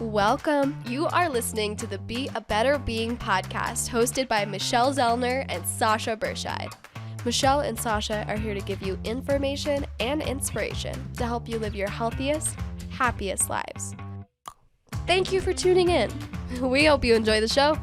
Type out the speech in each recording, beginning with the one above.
Welcome. You are listening to the Be a Better Being podcast hosted by Michelle Zellner and Sasha Berscheid. Michelle and Sasha are here to give you information and inspiration to help you live your healthiest, happiest lives. Thank you for tuning in. We hope you enjoy the show.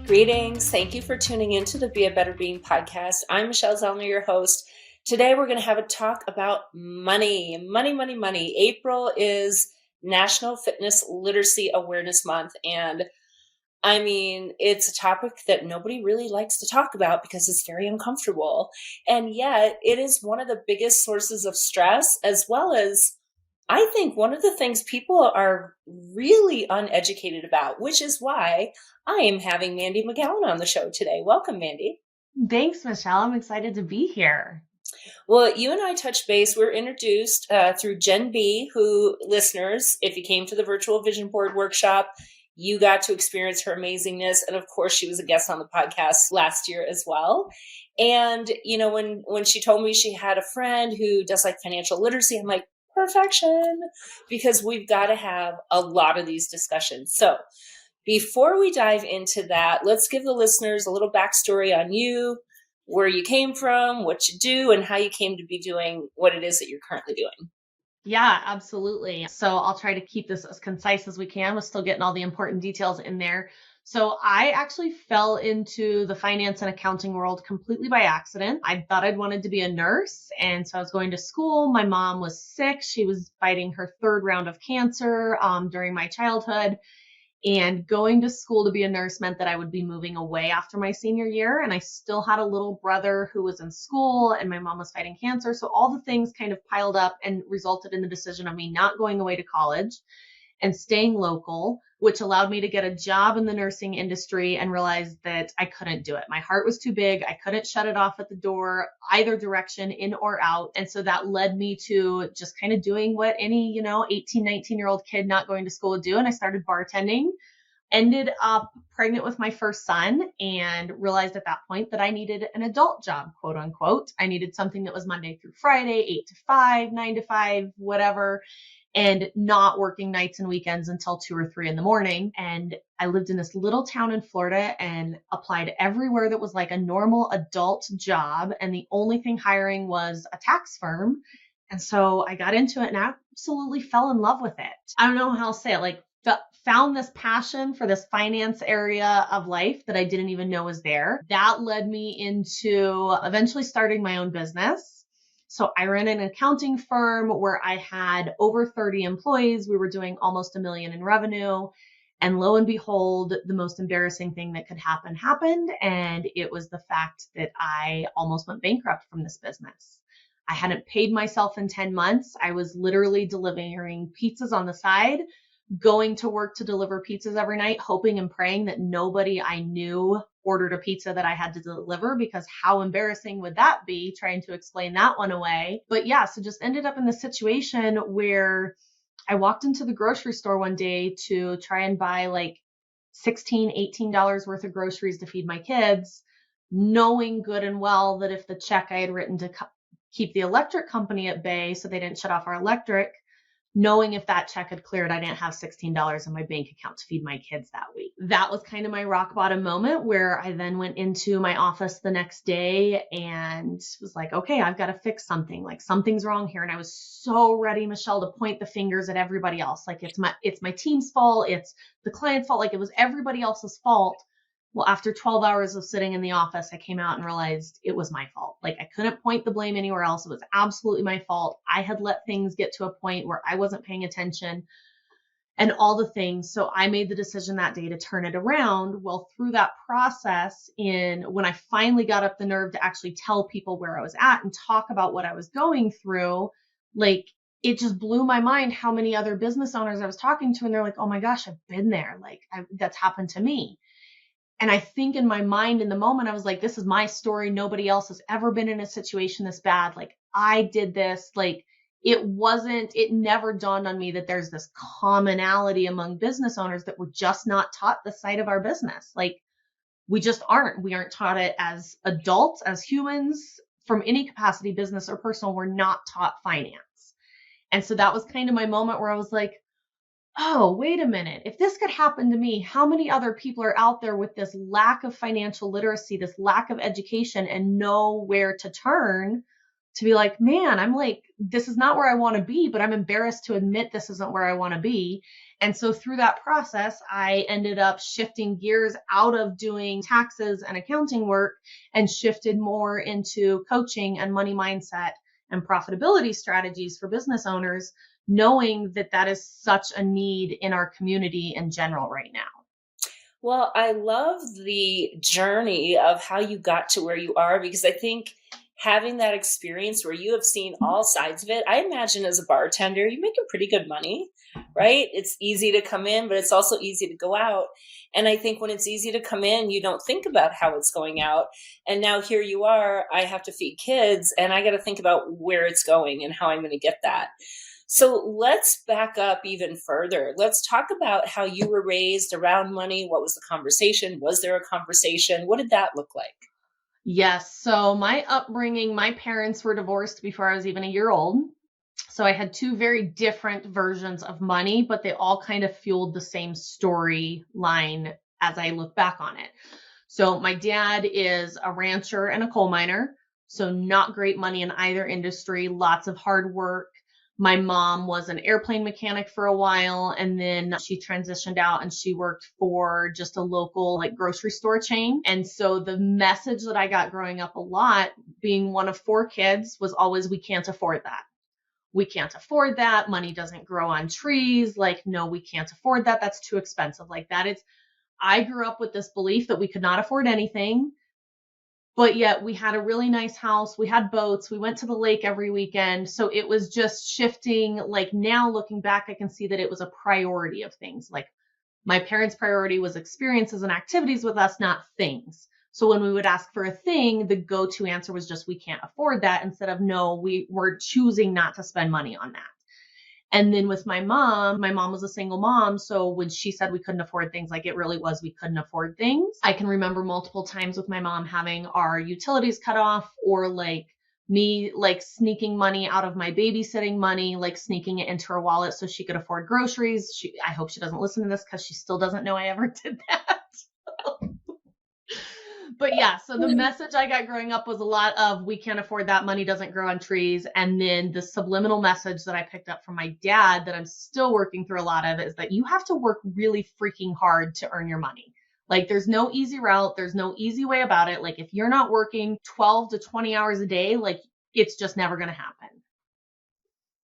Greetings. Thank you for tuning in to the Be a Better Being podcast. I'm Michelle Zellner, your host. Today, we're going to have a talk about money. Money. April is National Fitness Literacy Awareness Month. And I mean, it's a topic that nobody really likes to talk about because it's very uncomfortable. And yet it is one of the biggest sources of stress, as well as I think one of the things people are really uneducated about, which is why I am having Mandy McGowan on the show today. Welcome, Mandy. Thanks, Michelle. I'm excited to be here. Well, you and I touched base. We were introduced through Jen B, who, listeners, if you came to the virtual vision board workshop, you got to experience her amazingness. And of course, she was a guest on the podcast last year as well. And, you know, when she told me she had a friend who does like financial literacy, I'm like, perfection, because we've got to have a lot of these discussions. So before we dive into that, let's give the listeners a little backstory on you, where you came from, what you do, and how you came to be doing what it is that you're currently doing. Yeah, absolutely. So I'll try to keep this as concise as we can. We're still getting all the important details in there. So I actually fell into the finance and accounting world completely by accident. I thought I'd wanted to be a nurse. And so I was going to school. My mom was sick. She was fighting her third round of cancer during my childhood. And going to school to be a nurse meant that I would be moving away after my senior year. And I still had a little brother who was in school and my mom was fighting cancer. So all the things kind of piled up and resulted in the decision of me not going away to college and staying local, which allowed me to get a job in the nursing industry and realize that I couldn't do it. My heart was too big. I couldn't shut it off at the door, either direction, in or out. And so that led me to just kind of doing what any, 18, 19-year-old kid not going to school would do. And I started bartending, ended up pregnant with my first son, and realized at that point that I needed an adult job, quote unquote. I needed something that was Monday through Friday, 8 to 5, 9 to 5, whatever, and not working nights and weekends until 2 or 3 in the morning. And I lived in this little town in Florida and applied everywhere that was like a normal adult job. And the only thing hiring was a tax firm. And so I got into it and absolutely fell in love with it. I don't know how I'll say it, like found this passion for this finance area of life that I didn't even know was there. That led me into eventually starting my own business. So I ran an accounting firm where I had over 30 employees. We were doing almost $1 million in revenue. And lo and behold, the most embarrassing thing that could happen happened. And it was the fact that I almost went bankrupt from this business. I hadn't paid myself in 10 months. I was literally delivering pizzas on the side, going to work to deliver pizzas every night, hoping and praying that nobody I knew ordered a pizza that I had to deliver, because how embarrassing would that be, trying to explain that one away. But yeah, so just ended up in this situation where I walked into the grocery store one day to try and buy like $16, $18 worth of groceries to feed my kids, knowing good and well that if the check I had written to keep the electric company at bay so they didn't shut off our electric, knowing if that check had cleared, I didn't have $16 in my bank account to feed my kids that week. That was kind of my rock bottom moment, where I then went into my office the next day and was like, okay, I've got to fix something. Like, something's wrong here. And I was so ready, Michelle, to point the fingers at everybody else. Like, it's my team's fault. It's the client's fault. Like, it was everybody else's fault. Well, after 12 hours of sitting in the office, I came out and realized it was my fault. Like, I couldn't point the blame anywhere else. It was absolutely my fault. I had let things get to a point where I wasn't paying attention and all the things. So I made the decision that day to turn it around. Well, through that process, when I finally got up the nerve to actually tell people where I was at and talk about what I was going through, like, it just blew my mind how many other business owners I was talking to. And they're like, oh my gosh, I've been there. Like, that's happened to me. And I think in my mind in the moment, I was like, this is my story. Nobody else has ever been in a situation this bad. Like, I did this. Like, it never dawned on me that there's this commonality among business owners that we're just not taught the side of our business. Like, we just aren't. We aren't taught it as adults, as humans, from any capacity, business or personal. We're not taught finance. And so that was kind of my moment where I was like, oh, wait a minute. If this could happen to me, how many other people are out there with this lack of financial literacy, this lack of education, and know where to turn to be like, man, I'm like, this is not where I want to be, but I'm embarrassed to admit this isn't where I want to be. And so through that process, I ended up shifting gears out of doing taxes and accounting work and shifted more into coaching and money mindset and profitability strategies for business owners, knowing that that is such a need in our community in general right now. Well, I love the journey of how you got to where you are, because I think having that experience where you have seen all sides of it, I imagine as a bartender, you're making pretty good money, right? It's easy to come in, but it's also easy to go out. And I think when it's easy to come in, you don't think about how it's going out. And now here you are, I have to feed kids and I got to think about where it's going and how I'm going to get that. So let's back up even further. Let's talk about how you were raised around money. What was the conversation? Was there a conversation? What did that look like? Yes. So my upbringing, my parents were divorced before I was even a year old. So I had two very different versions of money, but they all kind of fueled the same storyline as I look back on it. So my dad is a rancher and a coal miner. So not great money in either industry, lots of hard work. My mom was an airplane mechanic for a while, and then she transitioned out and she worked for just a local like grocery store chain. And so the message that I got growing up a lot, being one of four kids, was always, we can't afford that. We can't afford that. Money doesn't grow on trees. Like, no, we can't afford that. That's too expensive. Like that. I grew up with this belief that we could not afford anything. But yet we had a really nice house. We had boats. We went to the lake every weekend. So it was just shifting. Like now looking back, I can see that it was a priority of things. Like my parents' priority was experiences and activities with us, not things. So when we would ask for a thing, the go-to answer was just, we can't afford that, instead of, no, we were choosing not to spend money on that. And then with my mom was a single mom. So when she said we couldn't afford things, like it really was, we couldn't afford things. I can remember multiple times with my mom having our utilities cut off, or like me like sneaking money out of my babysitting money, like sneaking it into her wallet so she could afford groceries. I hope she doesn't listen to this because she still doesn't know I ever did that. But yeah, so the message I got growing up was a lot of, we can't afford that, money doesn't grow on trees. And then the subliminal message that I picked up from my dad that I'm still working through a lot of is that you have to work really freaking hard to earn your money. Like there's no easy route. There's no easy way about it. Like if you're not working 12 to 20 hours a day, like it's just never going to happen.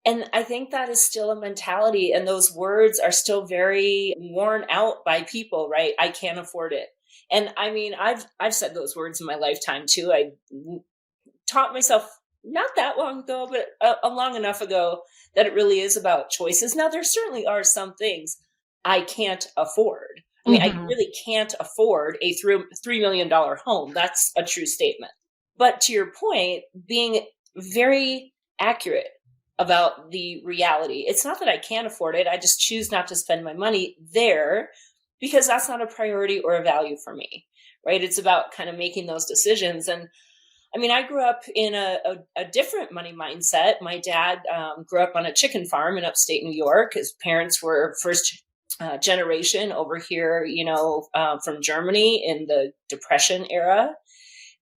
And I think that is still a mentality, and those words are still very worn out by people, right? I can't afford it. And I mean, I've said those words in my lifetime too. I taught myself not that long ago, but a long enough ago that it really is about choices. Now, there certainly are some things I can't afford. I mean, I really can't afford a $3 million home. That's a true statement. But to your point, being very accurate about the reality. It's not that I can't afford it. I just choose not to spend my money there because that's not a priority or a value for me, right? It's about kind of making those decisions. And I mean, I grew up in a different money mindset. My dad grew up on a chicken farm in upstate New York. His parents were first generation over here, from Germany in the Depression era.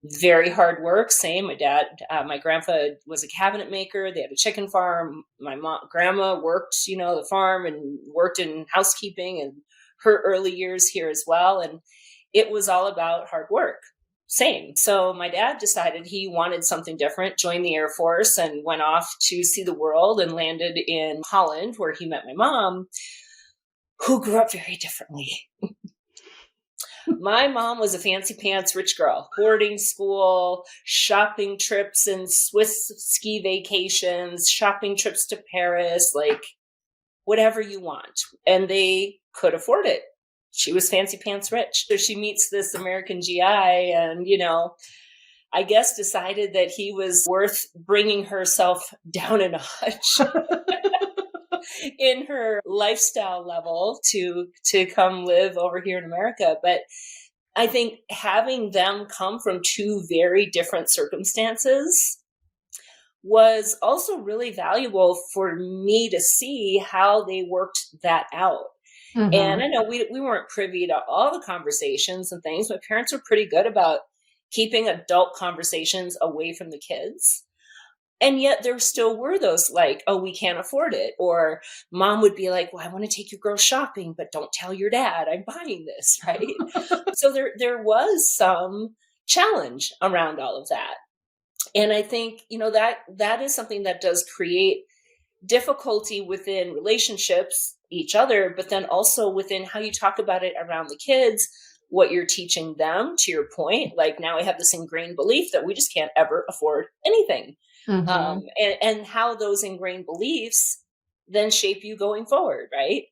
Very hard work. Same. My grandpa was a cabinet maker. They had a chicken farm. My grandma worked, the farm and worked in housekeeping in her early years here as well. And it was all about hard work. Same. So my dad decided he wanted something different, joined the Air Force and went off to see the world and landed in Holland, where he met my mom, who grew up very differently. My mom was a fancy pants rich girl, boarding school, shopping trips and Swiss ski vacations, shopping trips to Paris, like whatever you want. And they could afford it. She was fancy pants rich. So she meets this American GI and, I guess decided that he was worth bringing herself down a notch in her lifestyle level to come live over here in America. But I think having them come from two very different circumstances was also really valuable for me to see how they worked that out. And Mm-hmm. I know we weren't privy to all the conversations and things. My parents were pretty good about keeping adult conversations away from the kids. And yet there still were those like, oh, we can't afford it. Or mom would be like, well, I want to take your girls shopping, but don't tell your dad I'm buying this, right? So there was some challenge around all of that. And I think, that is something that does create difficulty within relationships, each other, but then also within how you talk about it around the kids, what you're teaching them, to your point. Like now I have this ingrained belief that we just can't ever afford anything. Mm-hmm. And how those ingrained beliefs then shape you going forward, right?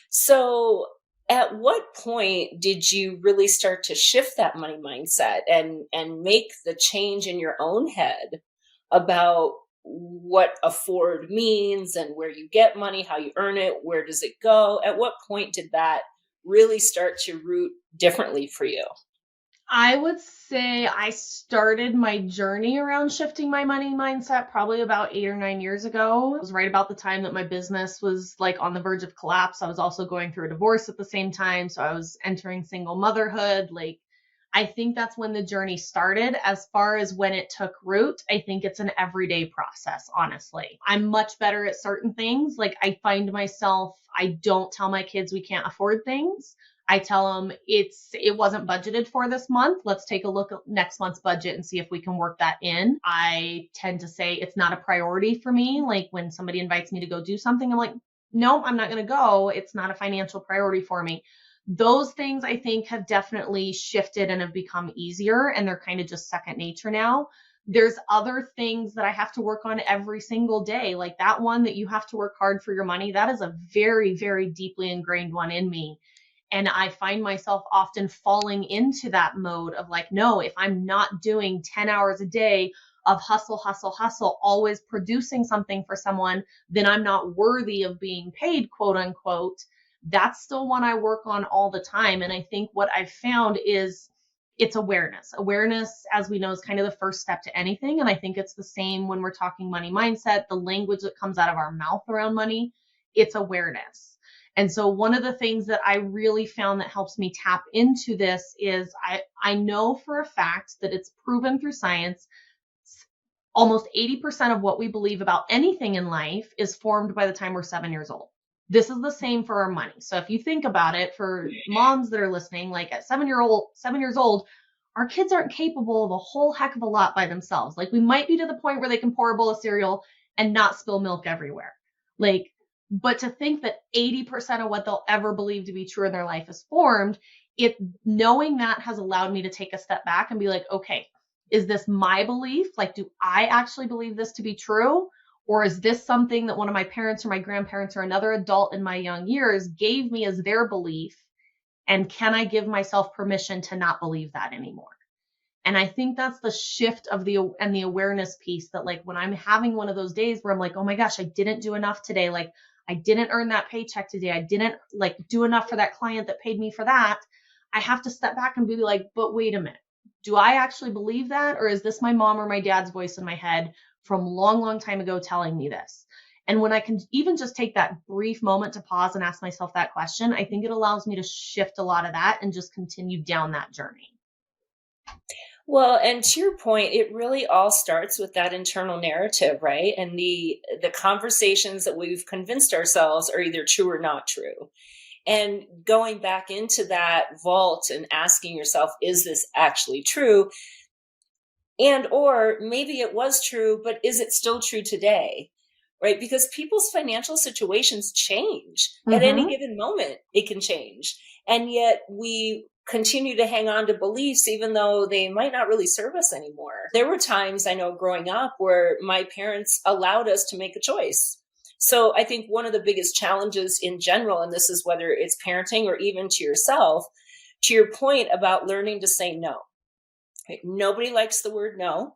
So at what point did you really start to shift that money mindset and make the change in your own head about what afford means and where you get money, how you earn it, where does it go? At what point did that really start to root differently for you? I would say I started my journey around shifting my money mindset probably about 8 or 9 years ago. It was right about the time that my business was like on the verge of collapse. I was also going through a divorce at the same time. So I was entering single motherhood. Like, I think that's when the journey started. As far as when it took root, I think it's an everyday process, honestly. I'm much better at certain things. Like, I find myself, I don't tell my kids we can't afford things. I tell them it wasn't budgeted for this month. Let's take a look at next month's budget and see if we can work that in. I tend to say it's not a priority for me. Like when somebody invites me to go do something, I'm like, no, I'm not going to go. It's not a financial priority for me. Those things I think have definitely shifted and have become easier, and they're kind of just second nature now. There's other things that I have to work on every single day. Like that one that you have to work hard for your money. That is a very, very deeply ingrained one in me. And I find myself often falling into that mode of like, no, if I'm not doing 10 hours a day of hustle, hustle, hustle, always producing something for someone, then I'm not worthy of being paid, quote unquote. That's still one I work on all the time. And I think what I've found is it's awareness. Awareness, as we know, is kind of the first step to anything. And I think it's the same when we're talking money mindset, the language that comes out of our mouth around money, it's awareness. And so one of the things that I really found that helps me tap into this is I know for a fact that it's proven through science, almost 80% of what we believe about anything in life is formed by the time we're 7 years old. This is the same for our money. So if you think about it, for moms that are listening, like at 7 years old, our kids aren't capable of a whole heck of a lot by themselves. Like we might be to the point where they can pour a bowl of cereal and not spill milk everywhere. But to think that 80% of what they'll ever believe to be true in their life is formed, knowing that has allowed me to take a step back and be like, okay, is this my belief? Like, do I actually believe this to be true? Or is this something that one of my parents or my grandparents or another adult in my young years gave me as their belief? And can I give myself permission to not believe that anymore? And I think that's the shift of the awareness piece, that like when I'm having one of those days where I'm like, oh my gosh, I didn't do enough today. Like I didn't earn that paycheck today. I didn't like do enough for that client that paid me for that. I have to step back and be like, but wait a minute. Do I actually believe that? Or is this my mom or my dad's voice in my head from long, long time ago telling me this? And when I can even just take that brief moment to pause and ask myself that question, I think it allows me to shift a lot of that and just continue down that journey. Well, and to your point, it really all starts with that internal narrative, right? And the conversations that we've convinced ourselves are either true or not true. And going back into that vault and asking yourself, is this actually true? And or maybe it was true, but is it still true today? Right? Because people's financial situations change at any Mm-hmm. given moment. It can change. And yet we continue to hang on to beliefs, even though they might not really serve us anymore. There were times I know growing up where my parents allowed us to make a choice. So I think one of the biggest challenges in general, and this is whether it's parenting or even to yourself, to your point about learning to say no. Right? Nobody likes the word no.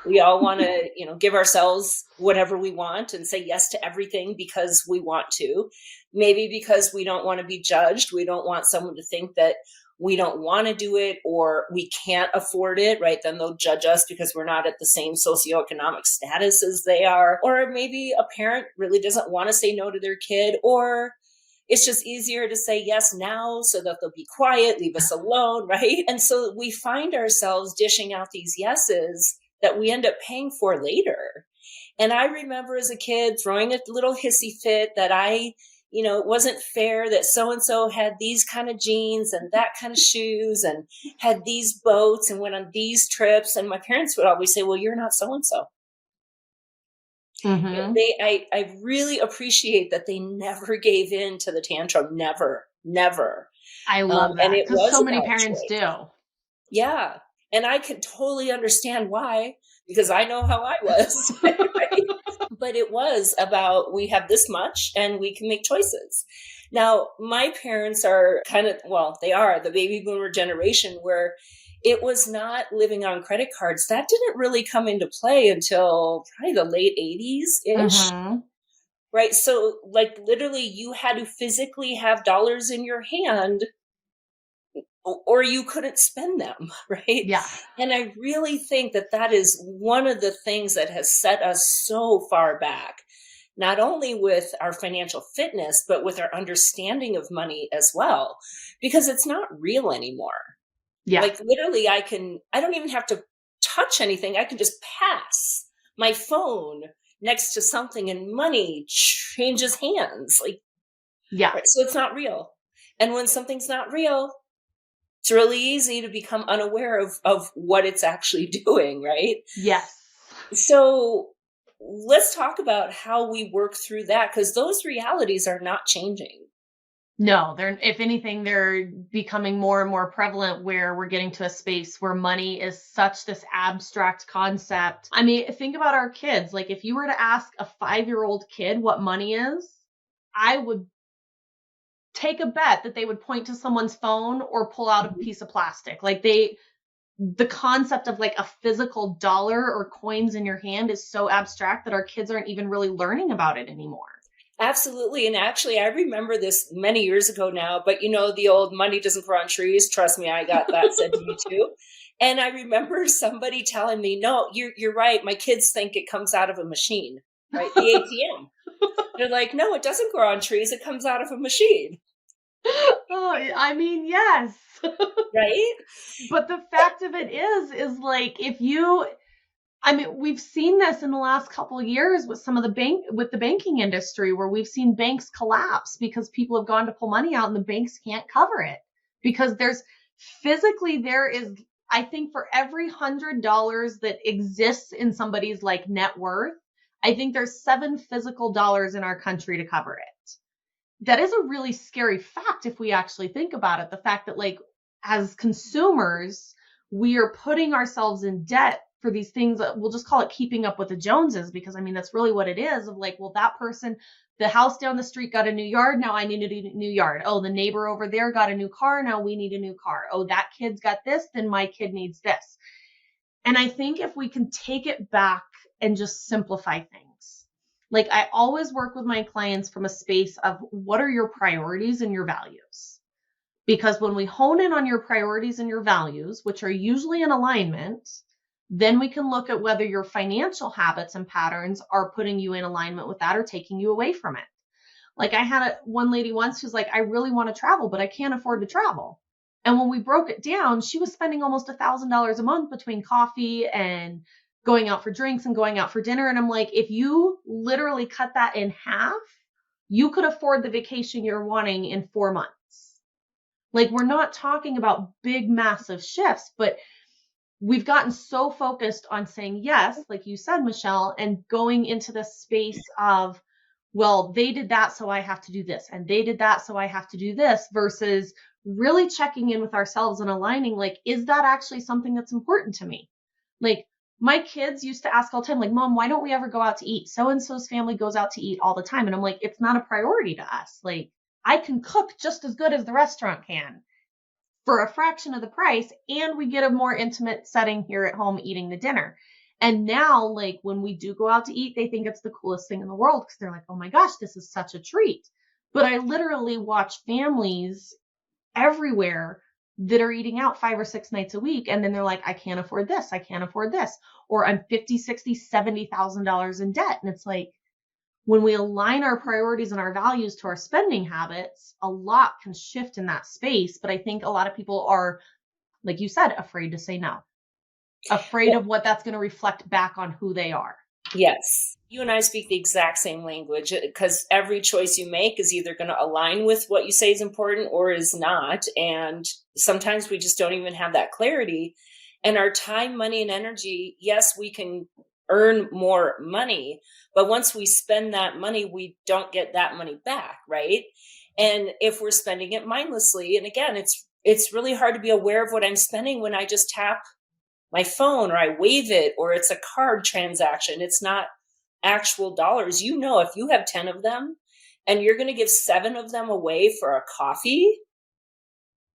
We all want to, give ourselves whatever we want and say yes to everything because we want to. Maybe because we don't want to be judged. We don't want someone to think that we don't want to do it or we can't afford it, right? Then they'll judge us because we're not at the same socioeconomic status as they are. Or maybe a parent really doesn't want to say no to their kid, or it's just easier to say yes now so that they'll be quiet, leave us alone, right? And so we find ourselves dishing out these yeses that we end up paying for later. And I remember as a kid throwing a little hissy fit that it wasn't fair that so-and-so had these kind of jeans and that kind of shoes and had these boats and went on these trips. And my parents would always say, well, you're not so-and-so. Mm-hmm. I really appreciate that they never gave in to the tantrum. Never. I love that, and it because was so many about parents choice. do. Yeah. And I could totally understand why, because I know how I was. But it was about, we have this much and we can make choices. Now, my parents are they are the baby boomer generation where it was not living on credit cards. That didn't really come into play until probably the late 80s-ish. Mm-hmm. Right? So like literally you had to physically have dollars in your hand or you couldn't spend them, right? Yeah. And I really think that is one of the things that has set us so far back, not only with our financial fitness, but with our understanding of money as well, because it's not real anymore. Yeah. Like literally I don't even have to touch anything. I can just pass my phone next to something and money changes hands. Yeah. Right? So it's not real. And when something's not real, it's really easy to become unaware of what it's actually doing, right? Yes. So let's talk about how we work through that, because those realities are not changing. No, if anything, they're becoming more and more prevalent, where we're getting to a space where money is such this abstract concept. I mean, think about our kids. Like if you were to ask a 5-year-old kid what money is, I would take a bet that they would point to someone's phone or pull out a piece of plastic. Like the concept of like a physical dollar or coins in your hand is so abstract that our kids aren't even really learning about it anymore. Absolutely. And actually, I remember this many years ago now, but the old money doesn't grow on trees. Trust me, I got that said to me too. And I remember somebody telling me, no, you're right. My kids think it comes out of a machine, right? The ATM. They're like, no, it doesn't grow on trees. It comes out of a machine. Oh, I mean, yes. Right? But the fact of it is like, we've seen this in the last couple of years with some of the banking industry, where we've seen banks collapse because people have gone to pull money out and the banks can't cover it, because there is, I think, for every $100 that exists in somebody's like net worth, I think there's 7 physical dollars in our country to cover it. That is a really scary fact if we actually think about it. The fact that like as consumers, we are putting ourselves in debt for these things that we'll just call it keeping up with the Joneses, because I mean, that's really what it is, of like, well, that person, the house down the street got a new yard. Now I need a new yard. Oh, the neighbor over there got a new car. Now we need a new car. Oh, that kid's got this. Then my kid needs this. And I think if we can take it back and just simplify things, like I always work with my clients from a space of what are your priorities and your values? Because when we hone in on your priorities and your values, which are usually in alignment, then we can look at whether your financial habits and patterns are putting you in alignment with that or taking you away from it. Like I had one lady once who's like, I really want to travel, but I can't afford to travel. And when we broke it down, she was spending almost $1,000 a month between coffee and going out for drinks and going out for dinner. And I'm like, if you literally cut that in half, you could afford the vacation you're wanting in 4 months. Like we're not talking about big, massive shifts, but we've gotten so focused on saying yes, like you said, Michelle, and going into this space of, well, they did that, so I have to do this. And they did that, so I have to do this, versus really checking in with ourselves and aligning, like, is that actually something that's important to me? Like my kids used to ask all the time, like, Mom, why don't we ever go out to eat? So-and-so's family goes out to eat all the time. And I'm like, it's not a priority to us. Like I can cook just as good as the restaurant can for a fraction of the price. And we get a more intimate setting here at home eating the dinner. And now, like when we do go out to eat, they think it's the coolest thing in the world, because they're like, oh my gosh, this is such a treat. But I literally watch families everywhere that are eating out 5 or 6 nights a week. And then they're like, I can't afford this. I can't afford this. Or I'm 50, 60, $70,000 in debt. And it's like, when we align our priorities and our values to our spending habits, a lot can shift in that space. But I think a lot of people are, like you said, afraid to say no, afraid of what that's going to reflect back on who they are. Yes. You and I speak the exact same language because every choice you make is either going to align with what you say is important or is not. And sometimes we just don't even have that clarity. And our time, money, and energy, yes, we can earn more money, but once we spend that money, we don't get that money back, right? And if we're spending it mindlessly, and again, it's really hard to be aware of what I'm spending when I just tap my phone or I wave it or it's a card transaction. It's not actual dollars. You know, if you have 10 of them and you're going to give 7 of them away for a coffee,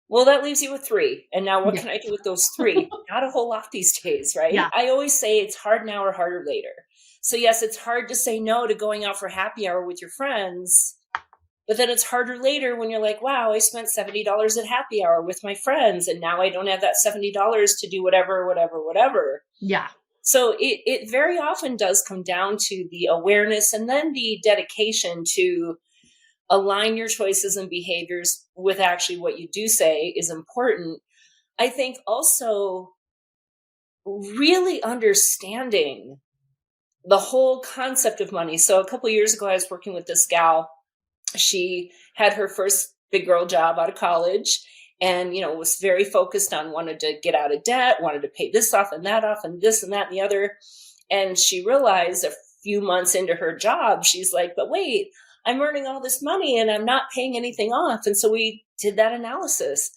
well, that leaves you with 3. And now what can I do with those 3? Not a whole lot these days, right? Yeah. I always say it's hard now or harder later. So yes, it's hard to say no to going out for happy hour with your friends. But then it's harder later when you're like, wow, I spent $70 at happy hour with my friends. And now I don't have that $70 to do whatever. Yeah. So it very often does come down to the awareness and then the dedication to align your choices and behaviors with actually what you do say is important. I think also really understanding the whole concept of money. So a couple of years ago, I was working with this gal. She had her first big girl job out of college and, was very focused on wanted to get out of debt, wanted to pay this off and that off and this and that and the other. And she realized a few months into her job, she's like, but wait, I'm earning all this money and I'm not paying anything off. And so we did that analysis,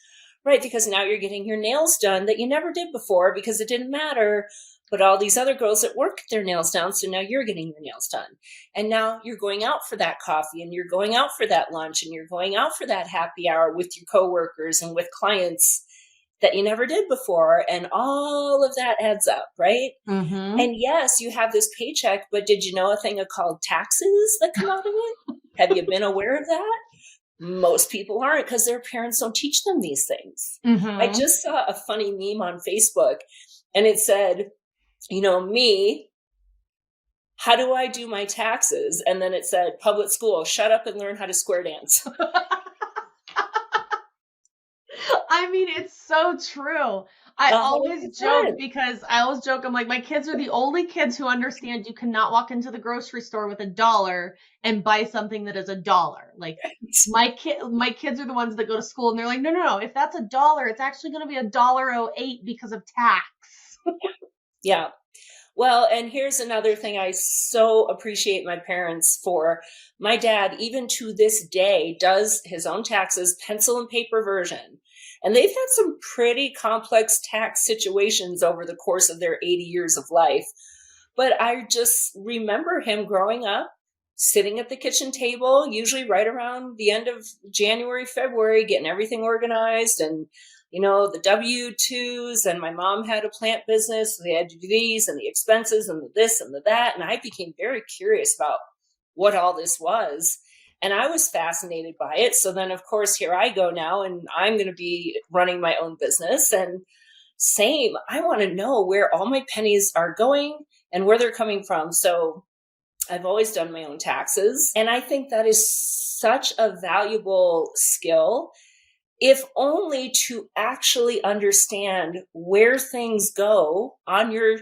right? Because now you're getting your nails done that you never did before because it didn't matter. But all these other girls at work get their nails done. So now you're getting your nails done. And now you're going out for that coffee and you're going out for that lunch and you're going out for that happy hour with your coworkers and with clients that you never did before. And all of that adds up, right? Mm-hmm. And yes, you have this paycheck, but did you know a thing called taxes that come out of it? Have you been aware of that? Most people aren't because their parents don't teach them these things. Mm-hmm. I just saw a funny meme on Facebook and it said, me, how do I do my taxes? And then it said, public school, shut up and learn how to square dance. I mean, it's so true. I always joke because I'm like, my kids are the only kids who understand you cannot walk into the grocery store with $1 and buy something that is $1. Like my kids are the ones that go to school and they're like, no. If that's $1, it's actually going to be $1.08 because of tax. Yeah. Well, and here's another thing I so appreciate my parents for. My dad, even to this day, does his own taxes, pencil and paper version. And they've had some pretty complex tax situations over the course of their 80 years of life. But I just remember him growing up, sitting at the kitchen table, usually right around the end of January, February, getting everything organized and the W-2s, and my mom had a plant business. So they had to do these and the expenses and the this and the that. And I became very curious about what all this was. And I was fascinated by it. So then, of course, here I go now, and I'm going to be running my own business. And same, I want to know where all my pennies are going and where they're coming from. So I've always done my own taxes. And I think that is such a valuable skill, if only to actually understand where things go on your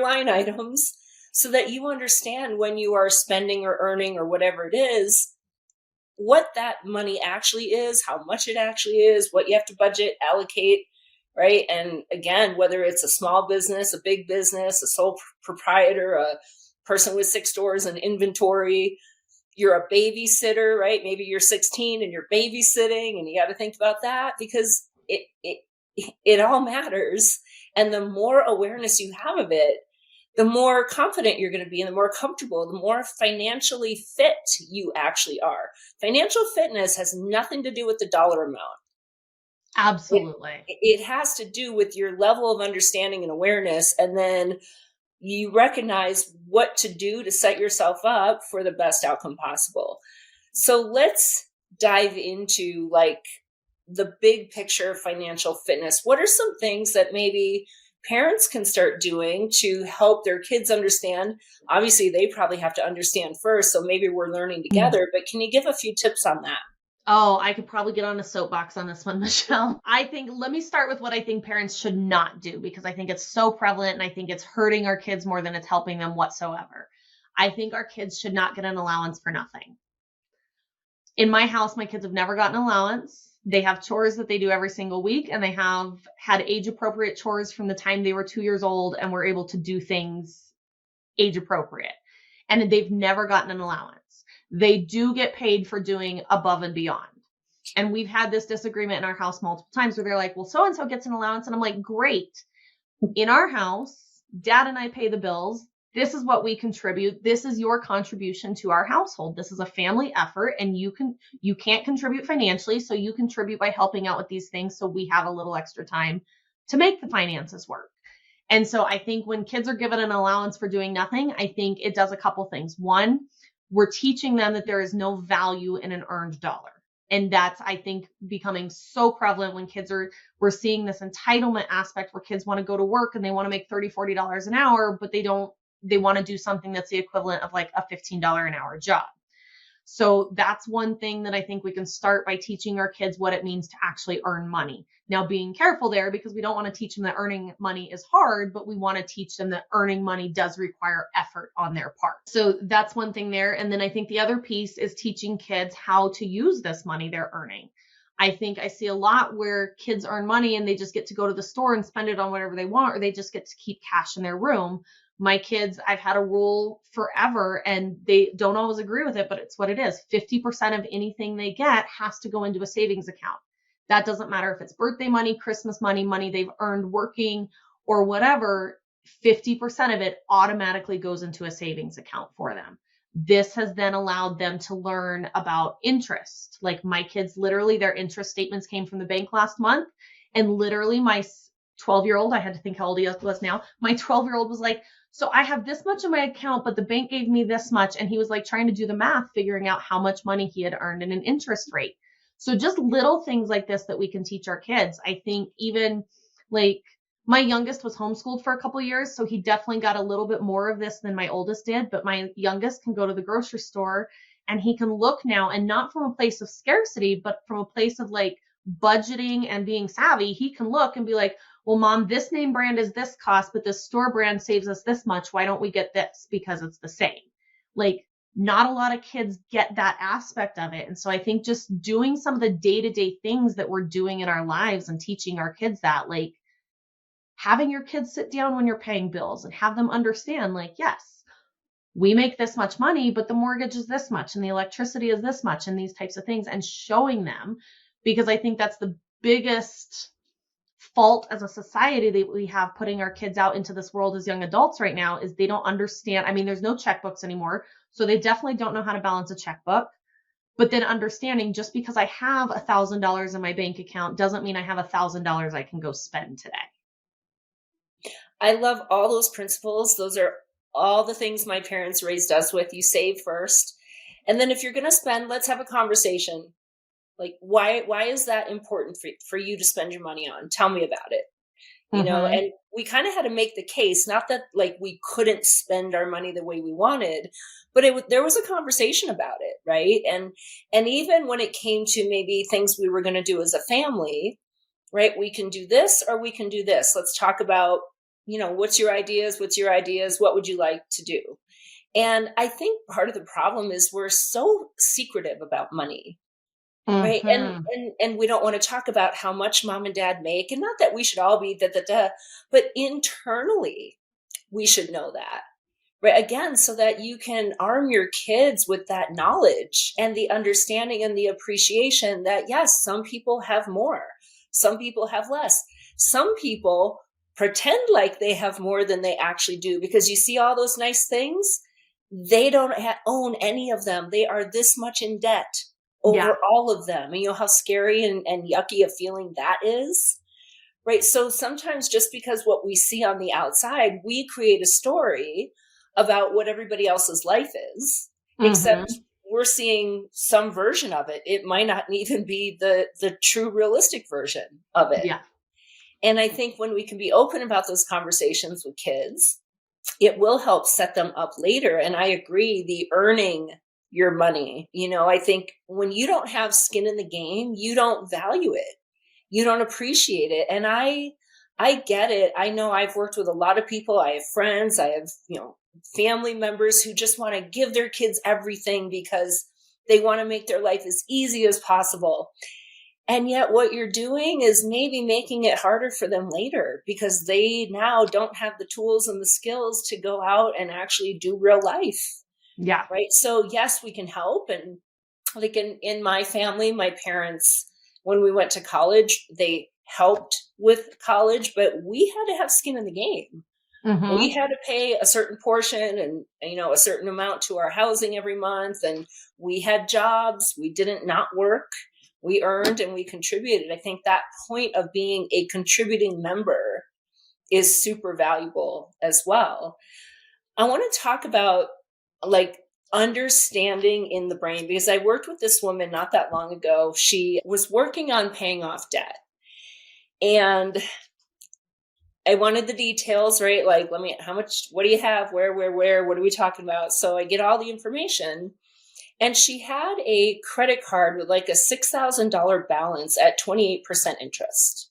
line items so that you understand when you are spending or earning or whatever it is, what that money actually is, how much it actually is, what you have to budget, allocate, right? And again, whether it's a small business, a big business, a sole proprietor, a person with 6 stores and inventory, you're a babysitter, right? Maybe you're 16 and you're babysitting, and you got to think about that because it all matters. And the more awareness you have of it, the more confident you're going to be and the more comfortable, the more financially fit you actually are. Financial fitness has nothing to do with the dollar amount. Absolutely. It has to do with your level of understanding and awareness, and then you recognize what to do to set yourself up for the best outcome possible. So let's dive into the big picture of financial fitness, what are some things that maybe parents can start doing to help their kids understand? Obviously, they probably have to understand first, so maybe we're learning together, but can you give a few tips on that? Oh, I could probably get on a soapbox on this one, Michelle. Let me start with what I think parents should not do, because I think it's so prevalent and I think it's hurting our kids more than it's helping them whatsoever. I think our kids should not get an allowance for nothing. In my house, my kids have never gotten an allowance. They have chores that they do every single week, and they have had age appropriate chores from the time they were 2 years old and were able to do things age appropriate. And they've never gotten an allowance. They do get paid for doing above and beyond. And we've had this disagreement in our house multiple times where they're like, well, so-and-so gets an allowance. And I'm like, great. In our house, Dad and I pay the bills. This is what we contribute. This is your contribution to our household. This is a family effort, and you can't contribute financially, so you contribute by helping out with these things so we have a little extra time to make the finances work. And so I think when kids are given an allowance for doing nothing, I think it does a couple things. One, we're teaching them that there is no value in an earned dollar. And that's, I think, becoming so prevalent when we're seeing this entitlement aspect where kids want to go to work and they want to make $30, $40 an hour, but they want to do something that's the equivalent of like a $15 an hour job. So that's one thing that I think we can start by teaching our kids what it means to actually earn money. Now, being careful there, because we don't want to teach them that earning money is hard, but we want to teach them that earning money does require effort on their part. So that's one thing there. And then I think the other piece is teaching kids how to use this money they're earning. I think I see a lot where kids earn money and they just get to go to the store and spend it on whatever they want, or they just get to keep cash in their room. My kids, I've had a rule forever and they don't always agree with it, but it's what it is. 50% of anything they get has to go into a savings account. That doesn't matter if it's birthday money, Christmas money, money they've earned working or whatever, 50% of it automatically goes into a savings account for them. This has then allowed them to learn about interest. Like my kids, literally their interest statements came from the bank last month, and literally my 12-year-old, I had to think how old he was now. My 12-year-old was like, so I have this much in my account, but the bank gave me this much. And he was like trying to do the math, figuring out how much money he had earned in an interest rate. So just little things like this that we can teach our kids. I think even like my youngest was homeschooled for a couple of years, so he definitely got a little bit more of this than my oldest did. But my youngest can go to the grocery store and he can look now, and not from a place of scarcity, but from a place of like budgeting and being savvy. He can look and be like, well, Mom, this name brand is this cost, but this store brand saves us this much. Why don't we get this? Because it's the same. Like, not a lot of kids get that aspect of it. And so I think just doing some of the day-to-day things that we're doing in our lives and teaching our kids that, like having your kids sit down when you're paying bills and have them understand, like, yes, we make this much money, but the mortgage is this much and the electricity is this much and these types of things, and showing them, because I think that's the biggest fault as a society that we have putting our kids out into this world as young adults right now is they don't understand. I mean, there's no checkbooks anymore, so they definitely don't know how to balance a checkbook. But then understanding, just because I have $1,000 in my bank account doesn't mean I have $1,000 I can go spend today. I love all those principles. Those are all the things my parents raised us with. You save first. And then if you're going to spend, let's have a conversation. Like, why is that important for you to spend your money on? Tell me about it. You know, and we kind of had to make the case, not that like we couldn't spend our money the way we wanted, but there was a conversation about it. Right. And even when it came to maybe things we were going to do as a family, right, we can do this or we can do this. Let's talk about, you know, what's your ideas? What would you like to do? And I think part of the problem is we're so secretive about money. Right. And we don't want to talk about how much mom and dad make, and not that we should all be but internally we should know that. Right. Again, so that you can arm your kids with that knowledge and the understanding and the appreciation that, yes, some people have more, some people have less, some people pretend like they have more than they actually do, because you see all those nice things, they don't own any of them. They are this much in debt over all of them. And you know how scary and yucky a feeling that is, right? So sometimes just because what we see on the outside, we create a story about what everybody else's life is, except we're seeing some version of it. It might not even be the true realistic version of it. Yeah. And I think when we can be open about those conversations with kids, it will help set them up later. And I agree, the earning your money, I think when you don't have skin in the game, you don't value it. You don't appreciate it. And I get it. I know I've worked with a lot of people. I have friends, I have, family members who just want to give their kids everything because they want to make their life as easy as possible. And yet what you're doing is maybe making it harder for them later because they now don't have the tools and the skills to go out and actually do real life. Yeah. Right. So yes, we can help. And like in my family, my parents, when we went to college, they helped with college, but we had to have skin in the game. Mm-hmm. We had to pay a certain portion and, a certain amount to our housing every month. And we had jobs. We didn't not work. We earned and we contributed. I think that point of being a contributing member is super valuable as well. I want to talk about like understanding in the brain, because I worked with this woman not that long ago. She was working on paying off debt. And I wanted the details, right? Like, how much, what do you have? Where, what are we talking about? So I get all the information. And she had a credit card with like a $6,000 balance at 28% interest.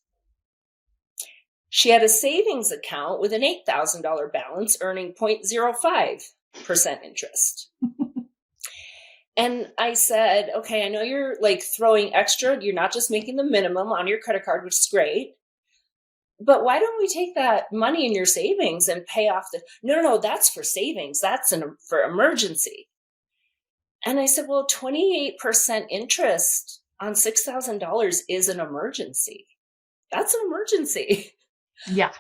She had a savings account with an $8,000 balance earning 0.05% interest. And I said, okay, I know you're like throwing extra. You're not just making the minimum on your credit card, which is great. But why don't we take that money in your savings and pay off no, that's for savings. That's for emergency. And I said, well, 28% interest on $6,000 is an emergency. That's an emergency. Yeah.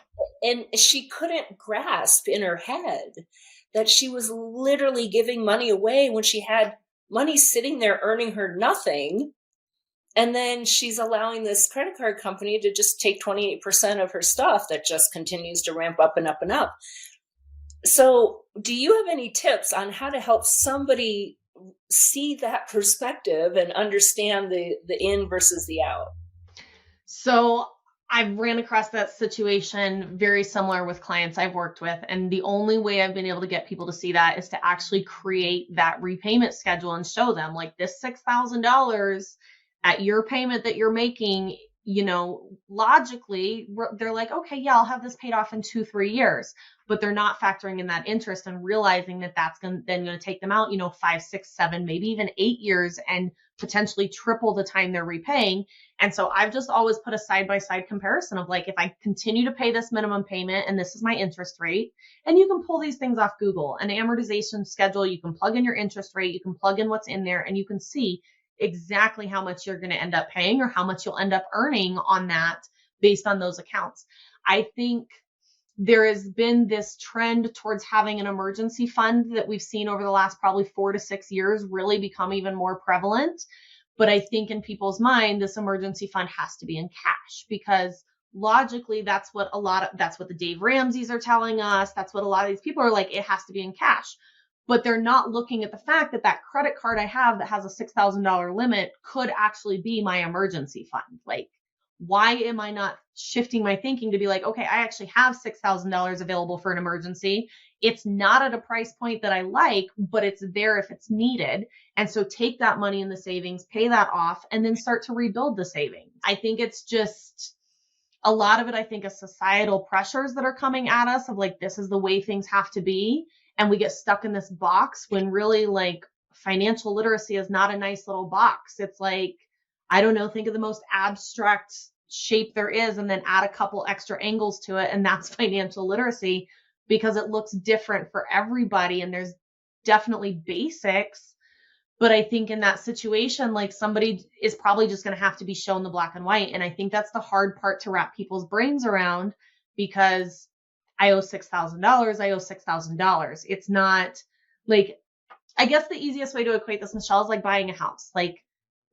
And she couldn't grasp in her head that she was literally giving money away when she had money sitting there earning her nothing. And then she's allowing this credit card company to just take 28% of her stuff that just continues to ramp up and up and up. So do you have any tips on how to help somebody see that perspective and understand the in versus the out? So I've ran across that situation very similar with clients I've worked with. And the only way I've been able to get people to see that is to actually create that repayment schedule and show them like this $6,000 at your payment that you're making, logically, they're like, okay, yeah, I'll have this paid off in 2-3 years, but they're not factoring in that interest and realizing that that's going to take them out, 5, 6, 7, maybe even 8 years and potentially triple the time they're repaying. And so I've just always put a side-by-side comparison of like, if I continue to pay this minimum payment and this is my interest rate, and you can pull these things off Google, an amortization schedule, you can plug in your interest rate, you can plug in what's in there, and you can see exactly how much you're going to end up paying or how much you'll end up earning on that based on those accounts. I think there has been this trend towards having an emergency fund that we've seen over the last probably 4 to 6 years really become even more prevalent. But I think in people's mind, this emergency fund has to be in cash because logically, that's what the Dave Ramseys are telling us. That's what a lot of these people are like, it has to be in cash. But they're not looking at the fact that that credit card I have that has a $6,000 limit could actually be my emergency fund. Like, why am I not shifting my thinking to be like, okay, I actually have $6,000 available for an emergency. It's not at a price point that I like, but it's there if it's needed. And so take that money in the savings, pay that off, and then start to rebuild the savings. I think it's just a lot of it, I think, is societal pressures that are coming at us of like, this is the way things have to be. And we get stuck in this box when really like financial literacy is not a nice little box. It's like, I don't know, think of the most abstract shape there is and then add a couple extra angles to it. And that's financial literacy because it looks different for everybody. And there's definitely basics. But I think in that situation, like somebody is probably just going to have to be shown the black and white. And I think that's the hard part to wrap people's brains around because I owe $6,000. I owe $6,000. It's not like, I guess the easiest way to equate this, Michelle, is like buying a house. Like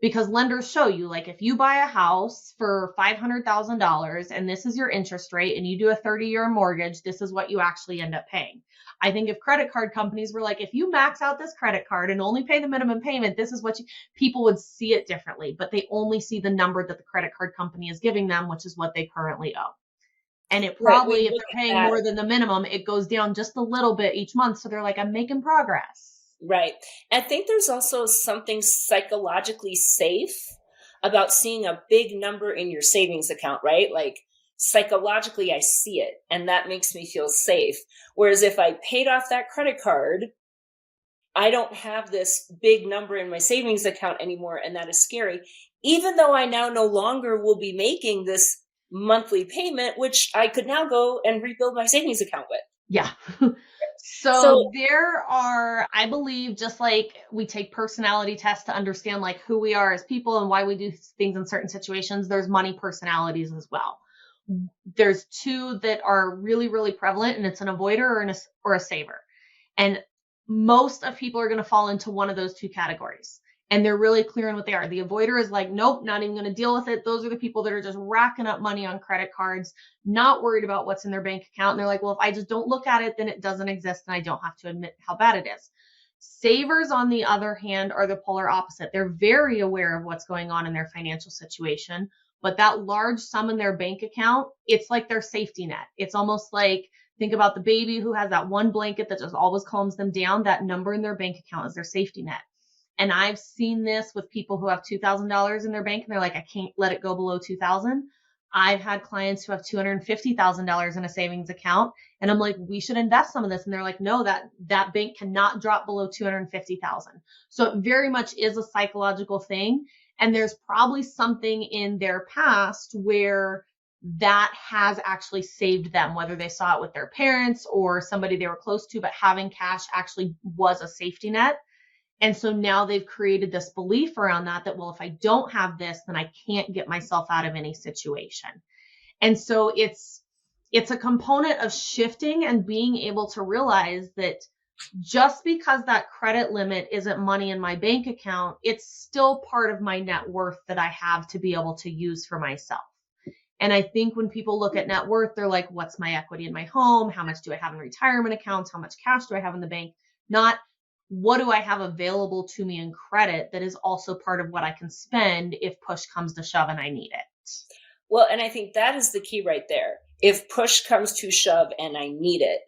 because lenders show you, like, if you buy a house for $500,000 and this is your interest rate and you do a 30-year mortgage, this is what you actually end up paying. I think if credit card companies were like, if you max out this credit card and only pay the minimum payment, this is what people would see it differently, but they only see the number that the credit card company is giving them, which is what they currently owe. And it probably, Right, if they're paying more than the minimum, it goes down just a little bit each month. So they're like, I'm making progress. Right. I think there's also something psychologically safe about seeing a big number in your savings account, right? Like psychologically, I see it and that makes me feel safe. Whereas if I paid off that credit card, I don't have this big number in my savings account anymore. And that is scary, even though I now no longer will be making this monthly payment, which I could now go and rebuild my savings account with. Yeah. So there are, I believe, just like we take personality tests to understand like who we are as people and why we do things in certain situations, there's money personalities as well. There's two that are really, really prevalent, and it's an avoider or a saver. And most of people are going to fall into one of those two categories. And they're really clear on what they are. The avoider is like, nope, not even going to deal with it. Those are the people that are just racking up money on credit cards, not worried about what's in their bank account. And they're like, well, if I just don't look at it, then it doesn't exist and I don't have to admit how bad it is. Savers, on the other hand, are the polar opposite. They're very aware of what's going on in their financial situation, but that large sum in their bank account, it's like their safety net. It's almost like, think about the baby who has that one blanket that just always calms them down. That number in their bank account is their safety net. And I've seen this with people who have $2,000 in their bank and they're like, I can't let it go below 2,000. I've had clients who have $250,000 in a savings account. And I'm like, we should invest some of this. And they're like, no, that bank cannot drop below 250,000. So it very much is a psychological thing. And there's probably something in their past where that has actually saved them, whether they saw it with their parents or somebody they were close to, but having cash actually was a safety net. And so now they've created this belief around that, well, if I don't have this, then I can't get myself out of any situation. And so it's a component of shifting and being able to realize that just because that credit limit isn't money in my bank account, it's still part of my net worth that I have to be able to use for myself. And I think when people look at net worth, they're like, what's my equity in my home? How much do I have in retirement accounts? How much cash do I have in the bank? Not what do I have available to me in credit that is also part of what I can spend if push comes to shove and I need it. Well, and I think that is the key right there. If push comes to shove and I need it,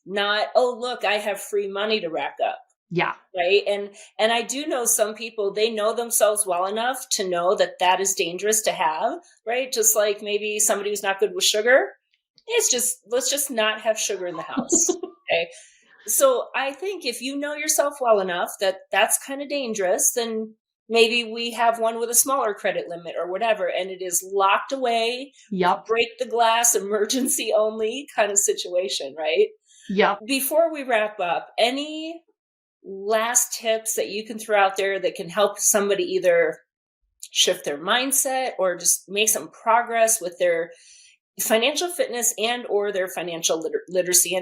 not, oh, look, I have free money to rack up. Yeah. Right. And I do know some people, they know themselves well enough to know that that is dangerous to have, right? Just like maybe somebody who's not good with sugar. It's just, let's just not have sugar in the house. Okay. So I think if you know yourself well enough that that's kind of dangerous, then maybe we have one with a smaller credit limit or whatever, and it is locked away, break the glass, emergency only kind of situation, right? Yeah. Before we wrap up, any last tips that you can throw out there that can help somebody either shift their mindset or just make some progress with their financial fitness and or their financial literacy?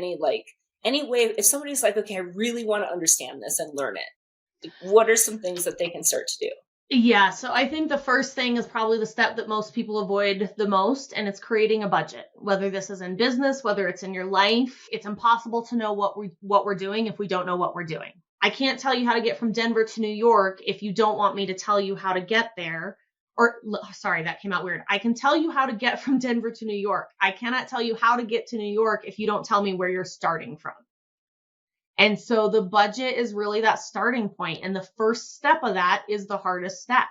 Any way, if somebody's like, okay, I really want to understand this and learn it, what are some things that they can start to do? Yeah. So I think the first thing is probably the step that most people avoid the most, and it's creating a budget. Whether this is in business, whether it's in your life, it's impossible to know what we're doing if we don't know what we're doing. I can't tell you how to get from Denver to New York if you don't want me to tell you how to get there. Or sorry, that came out weird. I can tell you how to get from Denver to New York. I cannot tell you how to get to New York if you don't tell me where you're starting from. And so the budget is really that starting point. And the first step of that is the hardest step.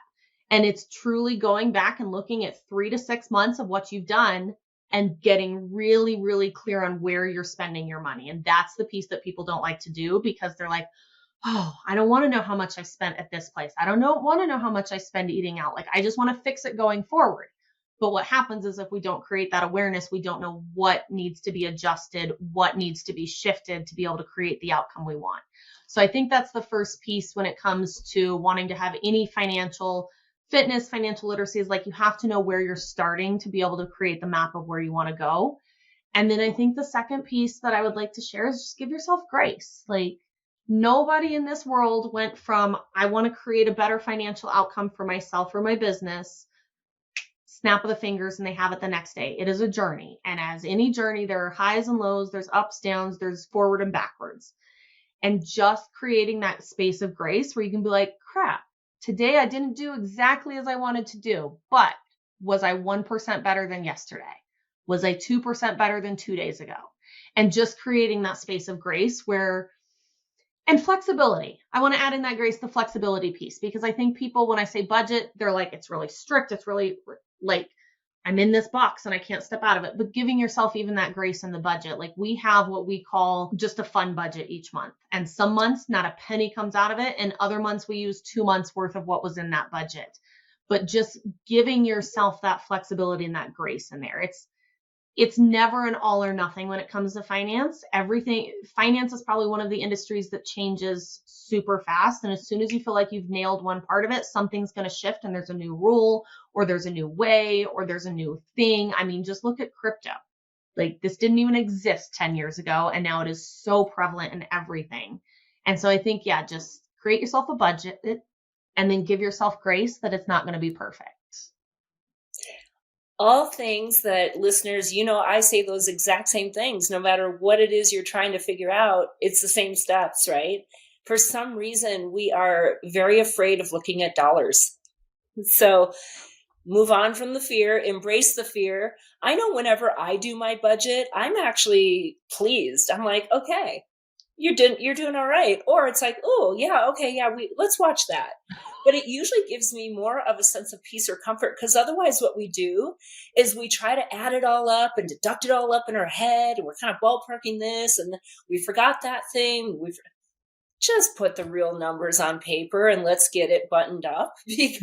And it's truly going back and looking at 3 to 6 months of what you've done and getting really, really clear on where you're spending your money. And that's the piece that people don't like to do because they're like, oh, I don't want to know how much I spent at this place. I don't want to know how much I spend eating out. Like, I just want to fix it going forward. But what happens is if we don't create that awareness, we don't know what needs to be adjusted, what needs to be shifted to be able to create the outcome we want. So I think that's the first piece when it comes to wanting to have any financial fitness, financial literacy, is like you have to know where you're starting to be able to create the map of where you want to go. And then I think the second piece that I would like to share is just give yourself grace. Like, Nobody in this world went from, I want to create a better financial outcome for myself or my business, snap of the fingers, and they have it the next day. It is a journey. And as any journey, there are highs and lows, there's ups, downs, there's forward and backwards. And just creating that space of grace where you can be like, crap, today I didn't do exactly as I wanted to do, but was I 1% better than yesterday? Was I 2% better than 2 days ago? And just creating that space of grace and flexibility. I want to add in that grace, the flexibility piece, because I think people, when I say budget, they're like, it's really strict. It's really like, I'm in this box and I can't step out of it. But giving yourself even that grace in the budget. Like, we have what we call just a fun budget each month. And some months, not a penny comes out of it. And other months, we use 2 months worth of what was in that budget. But just giving yourself that flexibility and that grace in there. It's never an all or nothing when it comes to finance. Finance is probably one of the industries that changes super fast. And as soon as you feel like you've nailed one part of it, something's going to shift and there's a new rule or there's a new way or there's a new thing. I mean, just look at crypto. Like, this didn't even exist 10 years ago. And now it is so prevalent in everything. And so I think, just create yourself a budget and then give yourself grace that it's not going to be perfect. All things that listeners, I say those exact same things. No matter what it is you're trying to figure out, it's the same steps, right? For some reason, we are very afraid of looking at dollars. So move on from the fear, embrace the fear. I know whenever I do my budget, I'm actually pleased. I'm like, okay, you're doing all right. Or it's like, oh yeah, okay, yeah, let's watch that. But it usually gives me more of a sense of peace or comfort, because otherwise what we do is we try to add it all up and deduct it all up in our head, and we're kind of ballparking this and we forgot that thing. We've just put the real numbers on paper and let's get it buttoned up, because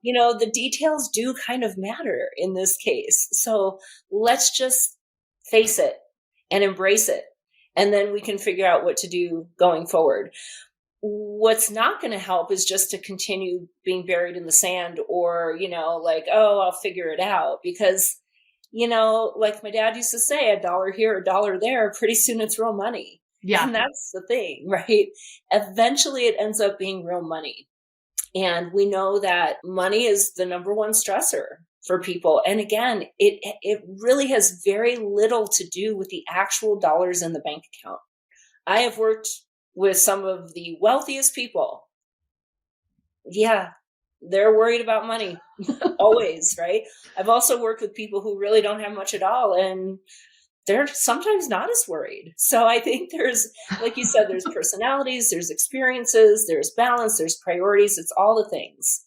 the details do kind of matter in this case. So let's just face it and embrace it. And then we can figure out what to do going forward. What's not going to help is just to continue being buried in the sand, or, like, oh, I'll figure it out. Because, like my dad used to say, a dollar here, a dollar there, pretty soon it's real money. Yeah. And that's the thing, right? Eventually it ends up being real money. And we know that money is the number one stressor for people. And again, it really has very little to do with the actual dollars in the bank account. I have worked with some of the wealthiest people. Yeah, they're worried about money always, right? I've also worked with people who really don't have much at all, and they're sometimes not as worried. So I think there's, like you said, there's personalities, there's experiences, there's balance, there's priorities. It's all the things.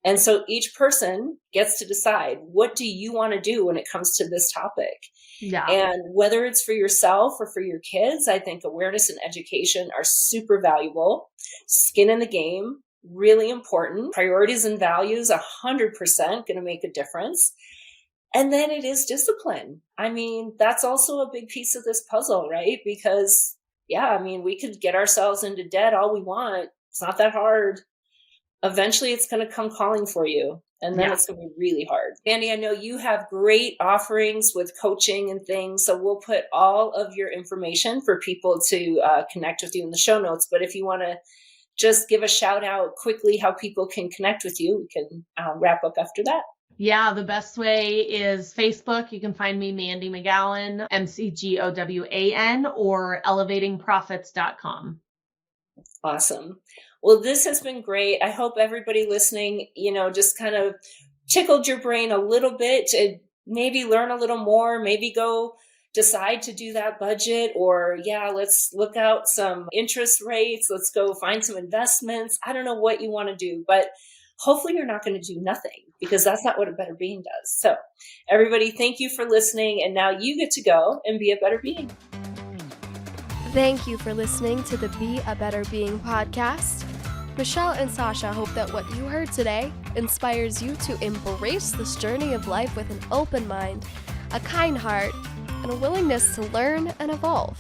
And so each person gets to decide, what do you want to do when it comes to this topic? Yeah. And whether it's for yourself or for your kids, I think awareness and education are super valuable. Skin in the game, really important. Priorities and values, 100% going to make a difference. And then it is discipline. I mean, that's also a big piece of this puzzle, right? Because, we could get ourselves into debt all we want. It's not that hard. Eventually it's going to come calling for you. And then it's going to be really hard. Mandy, I know you have great offerings with coaching and things. So we'll put all of your information for people to connect with you in the show notes. But if you want to just give a shout out quickly how people can connect with you, we can wrap up after that. Yeah, the best way is Facebook. You can find me, Mandy McGowan, McGowan, or elevatingprofits.com. Awesome. Well, this has been great. I hope everybody listening, just kind of tickled your brain a little bit to maybe learn a little more, maybe go decide to do that budget, or let's look out some interest rates. Let's go find some investments. I don't know what you want to do, but hopefully you're not going to do nothing, because that's not what a better being does. So everybody, thank you for listening. And now you get to go and be a better being. Thank you for listening to the Be a Better Being podcast. Michelle and Sasha hope that what you heard today inspires you to embrace this journey of life with an open mind, a kind heart, and a willingness to learn and evolve.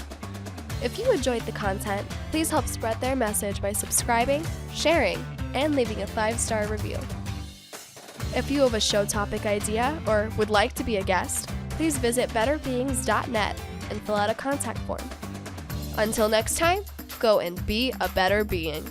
If you enjoyed the content, please help spread their message by subscribing, sharing, and leaving a 5-star review. If you have a show topic idea or would like to be a guest, please visit betterbeings.net and fill out a contact form. Until next time, go and be a better being.